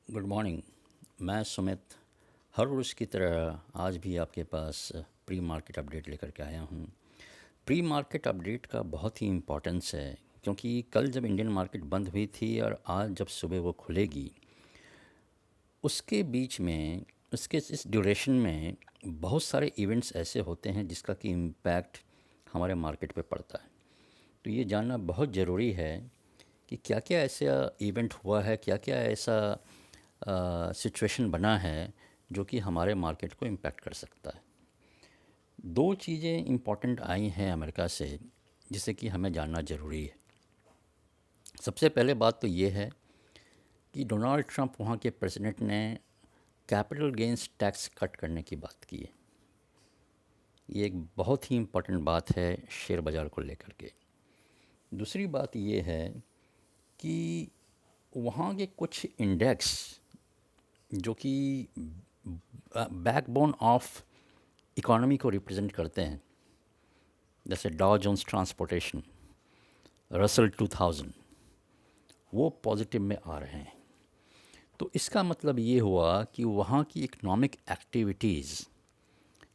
Good morning. मैं सुमित हर रोज़ की तरह आज भी आपके पास प्री मार्केट अपडेट लेकर के आया हूँ। प्री मार्केट अपडेट का बहुत ही इम्पोर्टेंस है क्योंकि कल जब इंडियन मार्केट बंद हुई थी और आज जब सुबह वो खुलेगी, उसके बीच में उसके इस ड्यूरेशन में बहुत सारे इवेंट्स ऐसे होते हैं जिसका कि इम्पैक्ट हमारे मार्केट पे पड़ता है। तो ये जानना बहुत ज़रूरी है कि क्या क्या ऐसा इवेंट हुआ है, क्या क्या ऐसा सिचुएशन बना है जो कि हमारे मार्केट को इम्पैक्ट कर सकता है। दो चीज़ें इम्पॉर्टेंट आई हैं अमेरिका से जिसे कि हमें जानना ज़रूरी है। सबसे पहले बात तो ये है कि डोनाल्ड ट्रंप वहाँ के प्रेसिडेंट ने कैपिटल गेंस टैक्स कट करने की बात की है। ये एक बहुत ही इम्पॉर्टेंट बात है शेयर बाज़ार को लेकर के। दूसरी बात ये है कि वहाँ के कुछ इंडेक्स जो कि बैकबोन ऑफ इकोनॉमी को रिप्रेजेंट करते हैं, जैसे डॉ जोन्स ट्रांसपोर्टेशन, रसल 2000, वो पॉजिटिव में आ रहे हैं। तो इसका मतलब ये हुआ कि वहाँ की इकोनॉमिक एक्टिविटीज़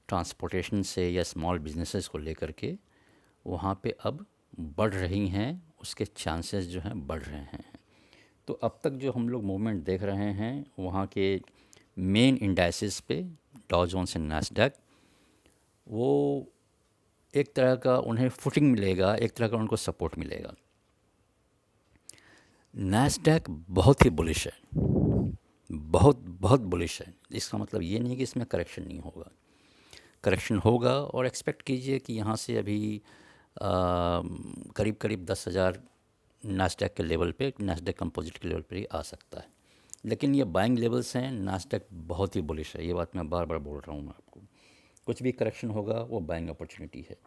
ट्रांसपोर्टेशन से या स्मॉल बिजनेसेस को लेकर के वहाँ पे अब बढ़ रही हैं, उसके चांसेस जो हैं बढ़ रहे हैं। तो अब तक जो हम लोग मूवमेंट देख रहे हैं वहाँ के मेन इंडाइसिस पे, डॉ जोन्स एंड नैस्डैक, वो एक तरह का उन्हें फुटिंग मिलेगा, एक तरह का उनको सपोर्ट मिलेगा। नैस्डैक बहुत ही बुलिश है, बहुत बहुत बुलिश है। इसका मतलब ये नहीं कि इसमें करेक्शन नहीं होगा, करेक्शन होगा। और एक्सपेक्ट कीजिए कि यहाँ से अभी करीब करीब 10,000 नास्डैक के लेवल पे, नास्डैक कंपोजिट के लेवल पे ही आ सकता है। लेकिन ये बाइंग लेवल्स हैं, नास्डैक बहुत ही बुलिश है। ये बात मैं बार बार बोल रहा हूँ मैं आपको। कुछ भी करेक्शन होगा वो बाइंग अपॉर्चुनिटी है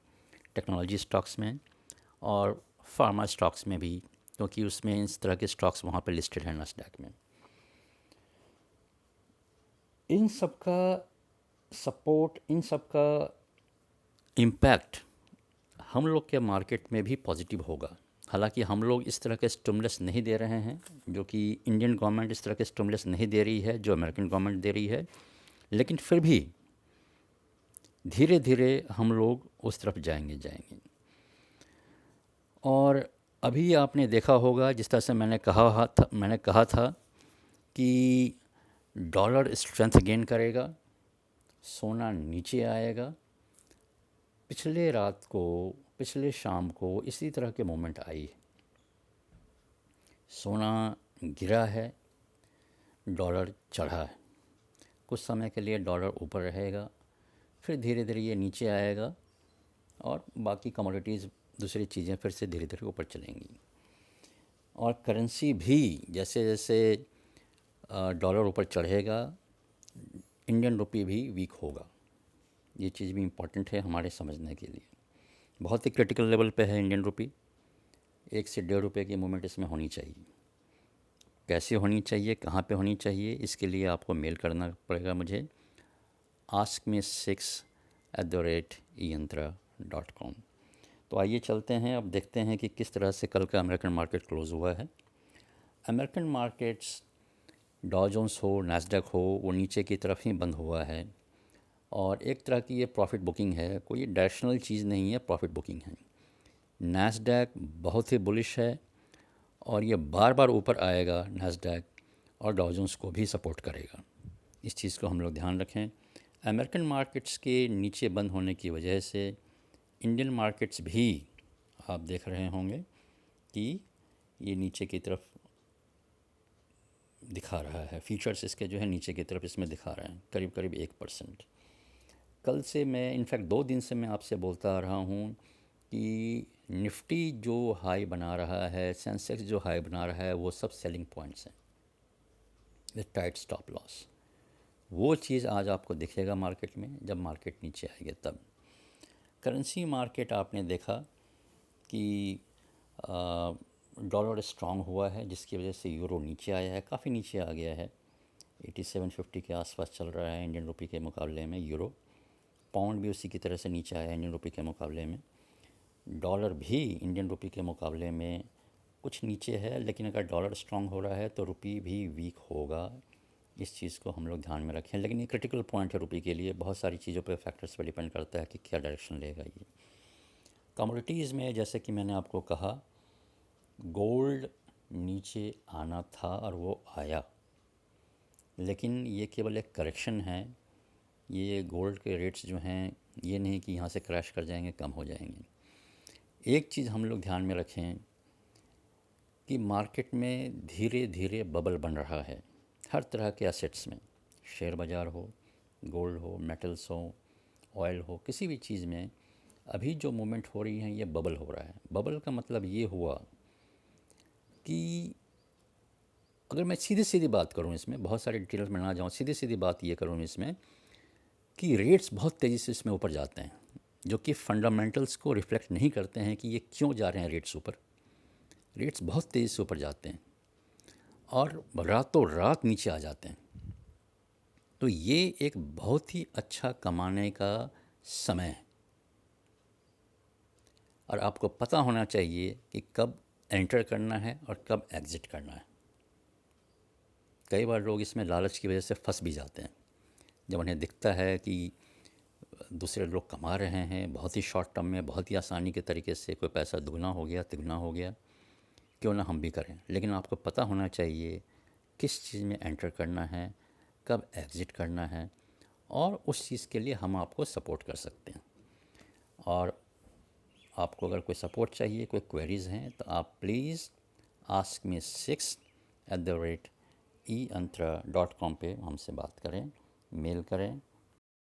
टेक्नोलॉजी स्टॉक्स में और फार्मा स्टॉक्स में भी, क्योंकि उसमें इस तरह के स्टॉक्स वहाँ पे लिस्टेड हैं नास्डैक में। इन सब का सपोर्ट, इन सब का इम्पैक्ट हम लोग के मार्केट में भी पॉजिटिव होगा। हालांकि हम लोग इस तरह के स्टिमुलस नहीं दे रहे हैं, जो कि इंडियन गवर्नमेंट इस तरह के स्टिमुलस नहीं दे रही है जो अमेरिकन गवर्नमेंट दे रही है, लेकिन फिर भी धीरे धीरे हम लोग उस तरफ जाएंगे जाएंगे। और अभी आपने देखा होगा, जिस तरह से मैंने कहा था कि डॉलर स्ट्रेंथ गेन करेगा, सोना नीचे आएगा। पिछले शाम को इसी तरह के मोमेंट आई है। सोना गिरा है, डॉलर चढ़ा है। कुछ समय के लिए डॉलर ऊपर रहेगा, फिर धीरे धीरे ये नीचे आएगा और बाकी कमोडिटीज़, दूसरी चीज़ें फिर से धीरे धीरे ऊपर चलेंगी। और करेंसी भी जैसे जैसे डॉलर ऊपर चढ़ेगा, इंडियन रुपये भी वीक होगा। ये चीज़ भी इम्पॉर्टेंट है हमारे समझने के लिए। बहुत ही क्रिटिकल लेवल पे है इंडियन रुपये। 1 से 1.5 रुपये की मूवमेंट इसमें होनी चाहिए। कैसे होनी चाहिए, कहाँ पे होनी चाहिए, इसके लिए आपको मेल करना पड़ेगा मुझे askme6@yantra.com। तो आइए चलते हैं, अब देखते हैं कि किस तरह से कल का अमेरिकन मार्केट क्लोज़ हुआ है। अमेरिकन मार्केट्स, डॉ जोन्स हो, नैस्डैक हो, वो नीचे की तरफ ही बंद हुआ है। और एक तरह की ये प्रॉफिट बुकिंग है, कोई डायरेक्शनल चीज़ नहीं है, प्रॉफिट बुकिंग है। नैस्डैक बहुत ही बुलिश है और ये बार बार ऊपर आएगा नैस्डैक, और डॉ जोन्स को भी सपोर्ट करेगा। इस चीज़ को हम लोग ध्यान रखें। अमेरिकन मार्केट्स के नीचे बंद होने की वजह से इंडियन मार्केट्स भी आप देख रहे होंगे कि ये नीचे की तरफ दिखा रहा है। फीचर्स इसके जो है नीचे की तरफ इसमें दिखा रहे हैं, करीब करीब 1%। कल से मैं, इनफैक्ट 2 दिन से मैं आपसे बोलता आ रहा हूँ कि निफ्टी जो हाई बना रहा है, सेंसेक्स जो हाई बना रहा है, वो सब सेलिंग पॉइंट्स हैं विद टाइट स्टॉप लॉस। वो चीज़ आज आपको दिखेगा मार्केट में जब मार्केट नीचे आएगी तब। करेंसी मार्केट आपने देखा कि डॉलर स्ट्रांग हुआ है, जिसकी वजह से यूरो नीचे आया है, काफ़ी नीचे आ गया है। 8750 के आसपास चल रहा है इंडियन रुपये के मुकाबले में यूरो। पाउंड भी उसी की तरह से नीचे आया है इंडियन रुपये के मुकाबले में। डॉलर भी इंडियन रुपये के मुकाबले में कुछ नीचे है, लेकिन अगर डॉलर स्ट्रांग हो रहा है तो रुपये भी वीक होगा। इस चीज़ को हम लोग ध्यान में रखें। लेकिन ये क्रिटिकल पॉइंट है रुपये के लिए, बहुत सारी चीज़ों पे फैक्टर्स पे डिपेंड करता है कि क्या डायरेक्शन लेगा ये। कमोडिटीज़ में जैसे कि मैंने आपको कहा, गोल्ड नीचे आना था और वो आया, लेकिन ये केवल एक करेक्शन है। ये गोल्ड के रेट्स जो हैं, ये नहीं कि यहाँ से क्रैश कर जाएंगे, कम हो जाएंगे। एक चीज़ हम लोग ध्यान में रखें कि मार्केट में धीरे धीरे बबल बन रहा है हर तरह के एसेट्स में, शेयर बाज़ार हो, गोल्ड हो, मेटल्स हो, ऑयल हो, किसी भी चीज़ में अभी जो मूवमेंट हो रही है ये बबल हो रहा है। बबल का मतलब ये हुआ कि अगर मैं सीधी सीधी बात करूं, इसमें बहुत सारे डिटेल्स में ना जाऊं, सीधी सीधी बात ये करूं इसमें कि रेट्स बहुत तेज़ी से इसमें ऊपर जाते हैं, जो कि फंडामेंटल्स को रिफ्लेक्ट नहीं करते हैं कि ये क्यों जा रहे हैं रेट्स ऊपर। रेट्स बहुत तेज़ी से ऊपर जाते हैं और रातों रात नीचे आ जाते हैं। तो ये एक बहुत ही अच्छा कमाने का समय है और आपको पता होना चाहिए कि कब एंटर करना है और कब एग्ज़िट करना है। कई बार लोग इसमें लालच की वजह से फंस भी जाते हैं। जब उन्हें दिखता है कि दूसरे लोग कमा रहे हैं बहुत ही शॉर्ट टर्म में, बहुत ही आसानी के तरीके से, कोई पैसा दुगना हो गया, तिगुना हो गया, क्यों ना हम भी करें। लेकिन आपको पता होना चाहिए किस चीज़ में एंटर करना है, कब एग्ज़िट करना है, और उस चीज़ के लिए हम आपको सपोर्ट कर सकते हैं। और आपको अगर कोई सपोर्ट चाहिए, कोई क्वेरीज़ हैं, तो आप प्लीज़ आस्क मी 6@eantra.com पे हमसे बात करें, मेल करें,